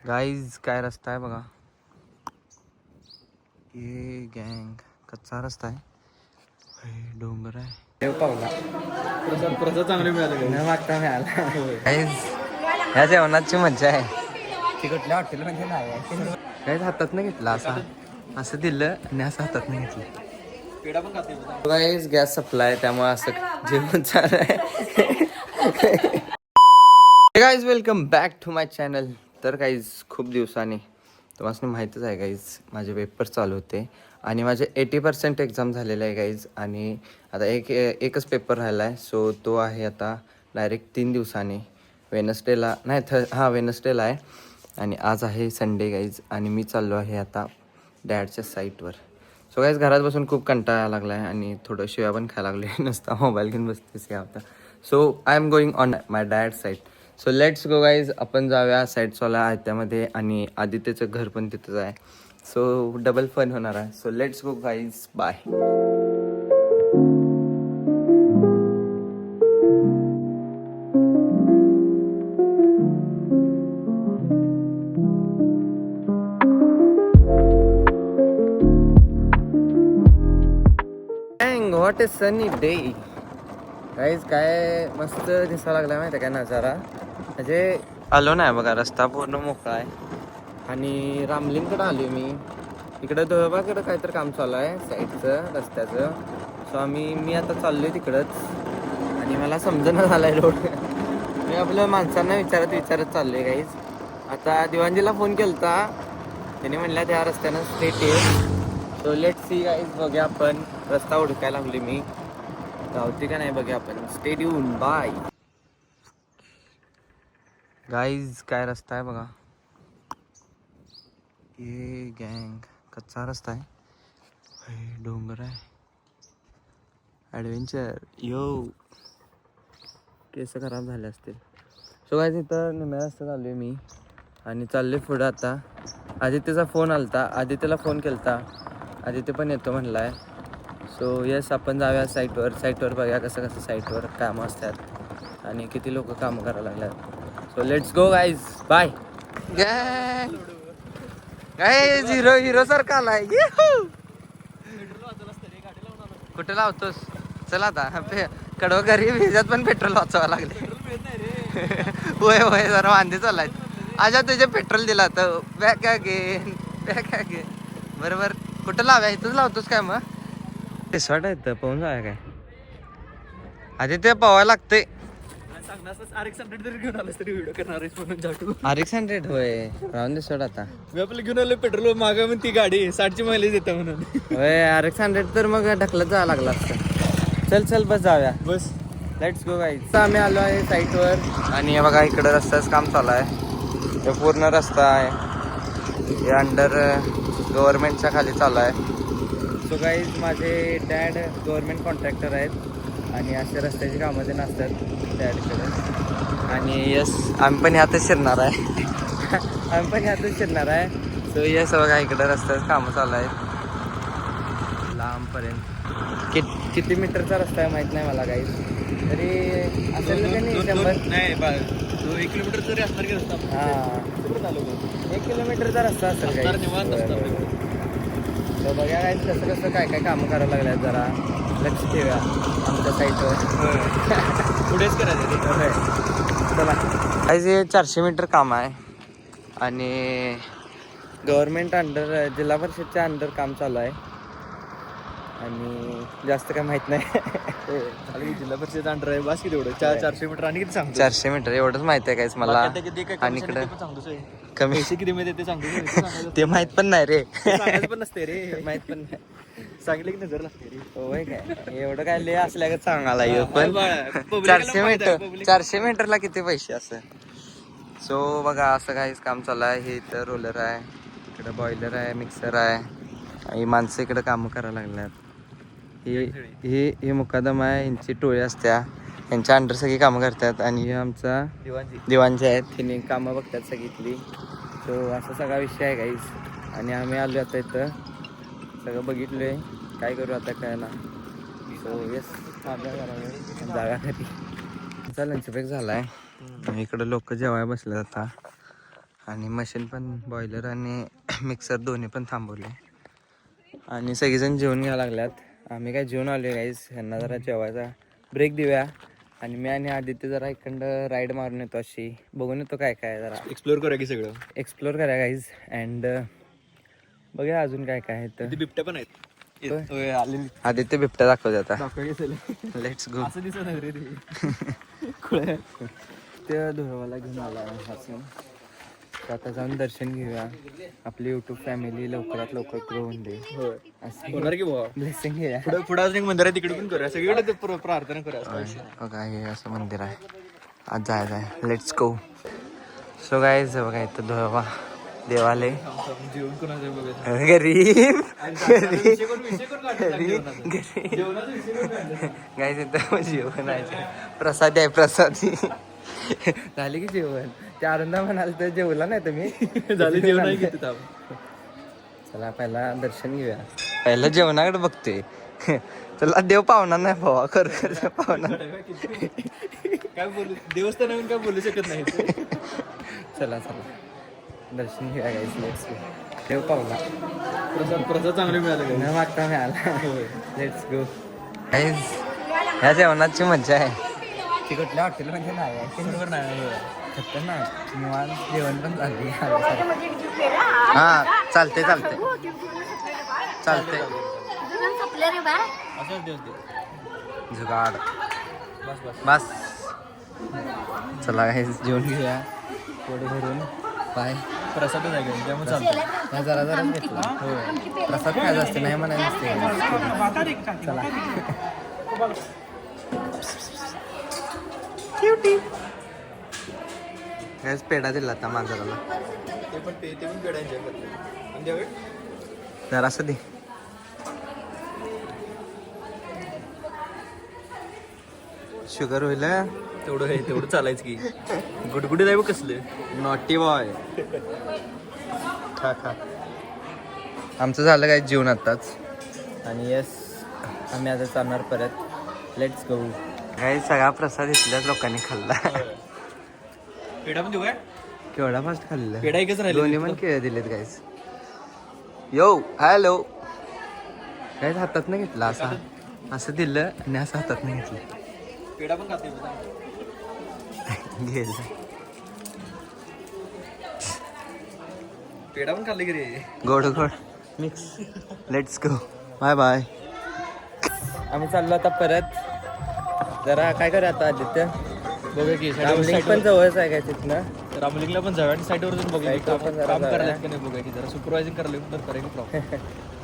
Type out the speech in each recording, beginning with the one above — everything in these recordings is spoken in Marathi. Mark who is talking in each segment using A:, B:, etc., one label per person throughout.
A: गाईज काय रस्ता आहे बघा. ये गँग कच्चा रस्ता आहे. डोंगर आहे. देव पावला
B: प्रसाद चांगले मिळाले
A: न मागता मिळाला. गाईज ह्या जेवणाची मज्जा आहे. ती कुठल्या हॉटेलमध्ये नाही आहे. काहीच हातात नाही घेतला असं दिलं आणि असं हातात नाही घेतलं.
B: पेढा पण खाते.
A: गाईज गॅस सप्लाय त्यामुळे असं जेवण चालू आहे. Guys welcome back to my channel. तर गाईज खूप दिवसांनी तुम्हाला माहीतच आहे गाईज माझे पेपर चालू होते आणि माझे 80% एक्झाम झालेलं आहे गाईज. आणि आता एकच पेपर राहिला आहे. सो तो आहे आता डायरेक्ट 3 दिवसांनी वेनसडेला नाही वेनसडेला आहे. आणि आज आहे संडे गाईज आणि मी चाललो आहे आता डॅडच्या साईटवर. सो गाईज घरात बसून खूप कंटाळा लागला आहे आणि थोडं शिव्या पण खायला लागले. नसता मोबाईल घेऊन बसतेस या आता. So I am going on my dad site. So let's go guys. आपण जाऊया साईटसवाला आहे त्यामध्ये आणि आदित्यचं घर पण तिथंच आहे. सो डबल फन होणार आहे. So let's go guys. Bye. What is sunny day guys. काय मस्त दिसायला लागला माहिती आहे काय नजारा. म्हणजे आलो नाही बघा. रस्ता पूर्ण मोकळा आहे आणि रामलिंगकडे आलो मी. इकडं धोबाकडं काहीतरी काम चालू आहे साईडचं रस्त्याचं. सो मी आता चाललोय तिकडंच आणि मला समजणं झालं आहे रोड. मी आपल्या माणसांना विचारत चाललोय गाईज. आता दिवाणजीला फोन केलता. त्याने म्हणल्या त्या रस्त्यानं स्ट्रेट आहे. So let see guys. बघूया आपण. रस्ता हुडकायला लागली मी. गावते का नाही बघूया आपण. Stay tune. Bye guys. काय रस्ता आहे बघा. ये गँग कच्चा रस्ता आहे. डोंगर आहे. ॲडव्हेंचर यो. केस खराब झाले असतील. सो गाईज इथं निम्या रस्ता चाललोय मी आणि चाललोय पुढं आता. आदित्यचा फोन आलता. आदित्यला फोन केलता. आदित्य पण येतो म्हणला आहे. सो येस आपण जाऊया साईटवर. साईटवर बघूया कसं साईटवर कामं असतात आणि किती लोक कामं करायला लागतात. So let's go guys. Bye guys. Hero सारखा आलाय. कुठे लावतोस. चला आता कडव घरी भिजत पण पेट्रोल वाचवावं लागले. होय जरा वांदे चाललाय. आजा तुझे पेट्रोल दिला तर बॅक घे बरोबर. कुठं लाव्या इथंच लावतोस काय मग. ते शॉर्ट आहेत पाहून जाऊया काय. आधी ते पवायला लागते. RX-100 होय राहून दे सोड आता.
B: मी आपलं घेऊन आलो पेट्रोल मागा म्हणून ती गाडी 60ची मायलेज देते म्हणून.
A: होय RX-100 तर मग ढकलत जावं लागलं असतं. चल बस जाऊया.
B: बस
A: लेट्स गो गाईज. आम्ही आलो आहे साईटवर आणि हे बघा इकडं रस्त्याचं काम चालू आहे. हे पूर्ण रस्ता आहे. हे अंडर गव्हर्नमेंटच्या खाली चालू आहे. सो गाईज माझे डॅड गव्हर्नमेंट कॉन्ट्रॅक्टर आहेत आणि असे रस्त्याची कामं ते नसतात डॅडकडे. आणि यस आम्ही पण ह्यातच शिरणार आहे. सो यस बघा इकडं रस्त्याचं कामं चालू आहेत लांबपर्यंत. किती मीटरचा रस्ता आहे माहीत नाही मला गाईज. तरी असेल का नाही 100
B: नाही 1 किलोमीटर तरी असणार की रस्ता.
A: हां 1 किलोमीटरचा रस्ता असेल
B: निवांत
A: काही.
B: असतं.
A: तर बघा काय कसं काय कामं करायला लागल्यात. जरा लक्ष ठेवूया आमच्या साईटवर.
B: पुढेच करायचं.
A: चला हे 400 मीटर काम आहे आणि गव्हर्नमेंट अंडर जिल्हा परिषदच्या अंडर काम चालू आहे आणि जास्त काय माहित नाही.
B: जिल्हा परिषद अंडर आहे. बस किती एवढं 400 मीटर आणि किती सांगतो.
A: 400 मीटर एवढंच माहित आहे काहीच मला. आणि इकडे कमी
B: किती मध्ये ते सांगतो.
A: ते माहित पण नाही रे.
B: पण नसते रे.
A: माहित पण नाही.
B: सांगितलं की नजर लागते रे.
A: होय काय एवढं काय लय असल्या सांगायला येऊ. पण 400 मीटरला किती पैसे असं. सो बघा असं काहीच काम चालू आहे. हे इथं रोलर आहे. इकडं बॉयलर आहे. मिक्सर आहे. आणि माणसं इकडं कामं करायला लागल्यात. हे मुकादम आहे. यांची टोळी असत्या. यांच्या अंडर सगळी कामं करतात आणि हे आमचा दिवाणजी आहेत. तिने कामं बघतात सगळीतली. सो असा सगळा विषय आहे गाईज. आणि आम्ही आलो आता इथं सगळं बघितलोय. काय करू आता काय ना. सो येस जागा घरी. लंच ब्रेक झाला आहे. इकडं लोक जेवायला बसले आता आणि मशीन पण बॉयलर आणि मिक्सर दोन्ही पण थांबवले आणि सगळेजण जेवण घ्यायला लागल्यात. आम्ही काय जेवण आलो गाईज. यांना जरा जेवायचा ब्रेक देऊया आणि मी आणि आदित्य जरा इकडं राईड मारून येतो, अशी बघून येतो काय काय जरा
B: एक्सप्लोर करूया की सगळं.
A: एक्सप्लोर करा गाईज. अँड बघूया अजून काय काय आहे तर.
B: बिबट्या पण आहेत. आलेली
A: आदित्य बिबट्या दाखवते आता.
B: दाखवा.
A: Let's go.
B: असं दिसत नाही रे ते.
A: ते धुळवाला घेऊन आला असं. तर आता जाऊन दर्शन घेऊया. आपली यूट्यूब फॅमिली लवकरात लवकर ग्रो होऊन दे असं
B: होणार की भावा.
A: ब्लेसिंग घेऊया.
B: पुढे अजून एक मंदिर आहे, तिकडे पण करूया. सगळीकडे ते प्रार्थना करूया.
A: बघा हे असं मंदिर आहे. आज जायचं आहे. Let's go. सो गाईज बघा इथं धुळवा देवालय.
B: जेवण कोणाचं बघायचं.
A: गरीब
B: जेवणाचं
A: गाईज इथं जेवण आहे. प्रसादी आहे प्रसादी. झाली की जेवण. ते आनंदा म्हणाल तर जेवला नाही तुम्ही.
B: झालं जेवण आहे किती ताप.
A: चला पहिला दर्शन घेऊया. पहिलं जेवणाकडे बघतोय. चला देव पावणार नाही भावा. खरं पावणार.
B: काय बोलू देवस्थानावरून काय बोलू शकत नाही.
A: चला दर्शन घेऊया गाईस. Let's go. देव पावला.
B: प्रसाद चांगले मिळाले.
A: न मागता मिळाला. लेट्स गो गाईस. ह्या जेवणाची मज्जा आहे. ती कुठल्या हॉटेलमध्ये नाही आहे. खतरनाक निवांत जेवण पण झाली. हा चालते जुगाड बस. चला हे जेवण घेऊया पोट भरून. बाय.
B: प्रसादच आहे घेऊन त्यामुळे चालतं.
A: जरा घेतला. हो प्रसाद खायचा असते नाही म्हणायला नसते. चला हेच पेढा दिला आता मांजराला.
B: ते पण पेढा एन्जॉय करतो.
A: जरा असं दे. शुगर होईल.
B: तेवढं चालायचं की. गुडगुडी नाही बघ कसले.
A: Naughty boy. खा आमचं झालं काय जेवण आताच. आणि यस आम्ही आता चालणार परत. Let's go. काही सगळा प्रसाद इथल्याच लोकांनी खाल्ला.
B: पेढा पण देऊ काय.
A: केवढा फास्ट खाल्लेला.
B: पेढा एकच राहिला.
A: दोन्ही पण केळं दिलेत गाईस. यो हॅलो काहीच हातात नाही घेतला. असं दिलं आणि असं हातात नाही घेतलं.
B: पेढा पण खाते.
A: गेलं.
B: पेढा पण खाल्ले की रे.
A: गोड mix. Let's go. Bye bye. आम्ही चाललो आता परत. जरा काय करूया आता आदित्य.
B: बघूया की
A: रामलिंग पण जवळच आहे काय तिथनं.
B: रामलिंगला पण जाऊया आणि साईडवर जाऊन बघूया की
A: Site वर पण जरा
B: काम
A: जाऊया.
B: करायला की नाही बघूया की जरा सुपरवायझिंग करायला तर करेल प्रॉब्लेम.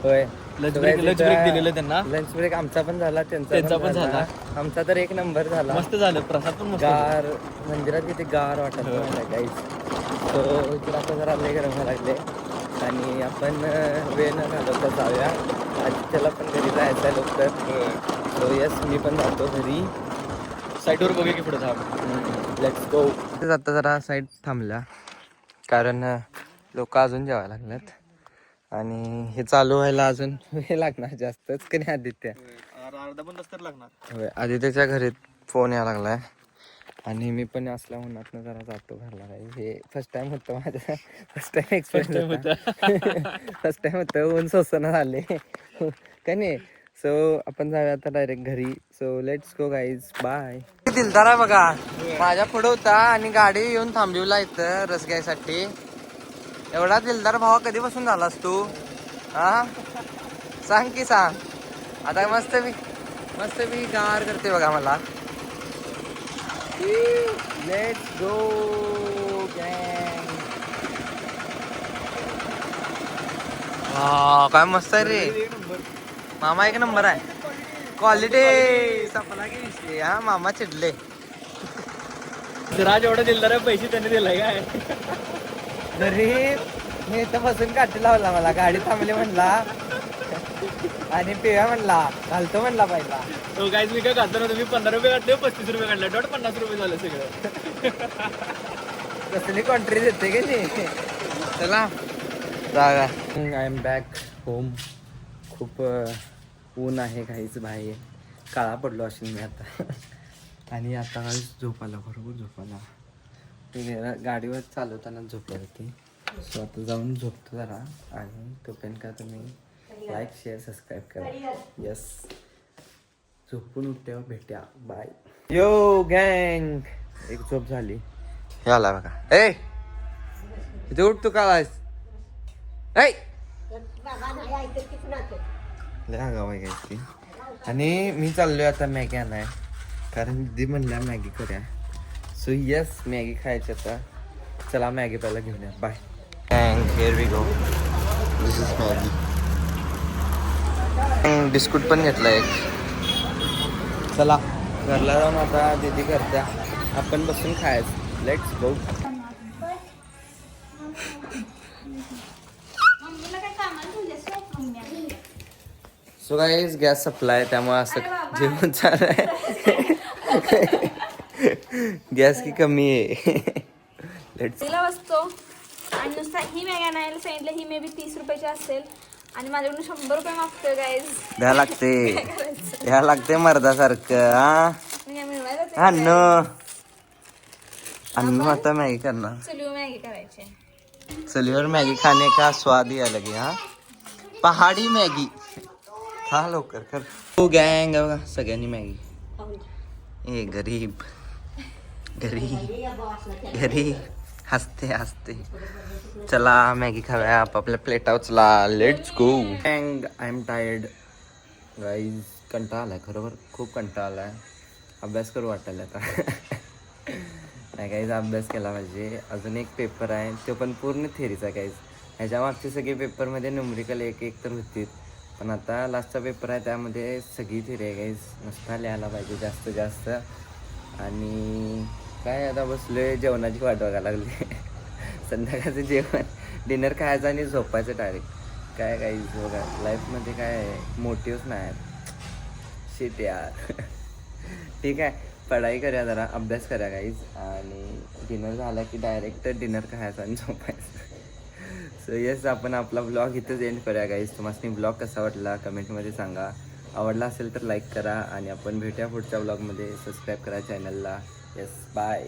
A: होय
B: लंच ब्रेक दिलेलं त्यांना.
A: लंच ब्रेक आमचा पण झाला.
B: त्यांचा पण झाला.
A: आमचा तर एक नंबर झाला.
B: मस्त झालं. प्रसाद पण मस्त.
A: गार मंदिरात किती गार वाटत गाईस. सो इकडे आता जरा लय गरम व्हायला लागले आणि आपण वेळ न घालवता जाऊया. आदित्यला पण घरी जायचं आहे लवकर. सो यस मी पण जातो घरी.
B: साईडवर बघूया की पुढे थांब.
A: Let's go. आता जरा साईड थांबल्या कारण लोक अजून जेवायला लागल्यात आणि हे चालू व्हायला अजून वेळ लागणार जास्तच की नाही आदित्य.
B: अर्धा पण तास तर लागणार.
A: होय आदित्यच्या घरी फोन यायला लागलाय आणि मी पण असल्या उन्हातनं जरा जातो घरला. हे फर्स्ट टाइम होतं माझं. फर्स्ट टाइम एक्सपिरियन्स होता. फर्स्ट टाइम होतं. ऊन सोसणं झाले का नाही. सो आपण जाऊया आता डायरेक्ट घरी. So let's go guys. Bye. दिलदार आहे बघा. माझ्या पुढे होता आणि गाडी येऊन थांबविला इथं रस घ्यायसाठी. एवढा दिलदार भावा कधीपासून झालास तू. हा सांग की सांग. आता मस्त मी गार करते बघा मला. लेट्स गो गँग. काय मस्त आहे रे मामा. एक नंबर आहे. क्वालिटी सपना की दिसली. हा मामा चिडले.
B: राज एवढा दिलदार आहे. पैसे त्याने दिलाय काय.
A: तरी मी इथं बसून काठी लावला. मला गाडी थांबली म्हणला आणि पिव्या म्हणला घालतो म्हणला पहिला.
B: तो काहीच मी काय घातलं नव्हतं. मी 15 रुपये काढले. 35 रुपये काढले. 50 रुपये झालं सगळं.
A: कसली कॉन्ट्री देते का नाही. चला जागा. I am back home. खूप ऊन आहे काहीच बाहेर. काळा पडलो असेल मी आता. आणि आता काहीच झोपाला. भरपूर झोपाला. गाडीवर चालवताना झोपले होते. सो आता जाऊन झोपतो जरा आणि तोपर्यंत का तुम्ही लाईक शेअर सबस्क्राईब करा. येस, झोपून उठ्यावर भेट्या. बाय. यो गँग, एक झोप झाली. हे आला बघा. ए इथे उठ तू, का आहेस? ऐ लय गाव आहे काय ती. आणि मी चाललोय आता मॅगी आणाय, कारण दीदी म्हणल्या मॅगी करूया. सो येस, मॅगी खायची आता. चला मॅगी पहिला घेऊन या. Bye. And here we go. This is Maggi. बिस्कुट पण घेतला एक. चला घरला जाऊन आता दीदी करत्या, आपण बसून खायचं. Let's go. So guys gas supply, त्यामुळे असं जेवण चालू आहे. गॅस की कमी आहे. लेट्स.
C: तिला बसतो आणि नुसता ही मॅगी आणायला सांगितलं. ही मे बी 30 रुपयाची असेल आणि माझ्याकडून 100 रुपये मागतोय गाईज.
A: द्या लागते, द्या लागते मर्दासारखं. हा
C: मिळवायला
A: अन्नू आता मॅगी करणार.
C: चलिओ मॅगी करायची.
A: चुलीवर मॅगी खाने का स्वाद ही अलग है. हा पहाडी मॅगी खा लवकर कर. हो गँग बघा, सगळ्यांनी मॅगी. ए गरीब घरी हसते हसते. चला मॅगी खाव्या, आपापल्या प्लेटा उचला. Let's go. गँग आय एम टायर्ड गाईज. कंटाळा आलाय, खरोबर खूप कंटाळा आलाय. अभ्यास करू वाटायला आता. नाही काहीच अभ्यास केला पाहिजे. अजून एक पेपर आहे, तो पण पूर्ण थेरीचा आहे काहीच. ह्याच्या मागचे सगळे पेपरमध्ये न्यूमरिकल एक एक तर होतीत, पण आता लास्टचा पेपर आहे त्यामध्ये सगळी थेरी आहे काहीच. नुसता लिहायला पाहिजे जास्त जास्त. आणि काय आता बसलोय, जेवणाची वाट बघायला लागली. संध्याकाळचं जेवण, डिनर खायचं आणि झोपायचं डायरेक्ट. काय काहीच बघा, लाईफमध्ये काय मोटिव्हच नाही आहेत. शिट यार. ठीक आहे, पढाई करूया जरा, अभ्यास करूया काहीच. आणि डिनर झाला की डायरेक्ट डिनर खायचं आणि झोपायचं. सो येस, आपण आपला ब्लॉग इथंच एंड करूया गाईज. तुम्हाला ब्लॉग कसा वाटला कमेंटमध्ये सांगा. आवडला असेल तर लाईक करा आणि आपण भेटूया पुढच्या ब्लॉगमध्ये. सबस्क्राईब करा चॅनलला. Yes, bye.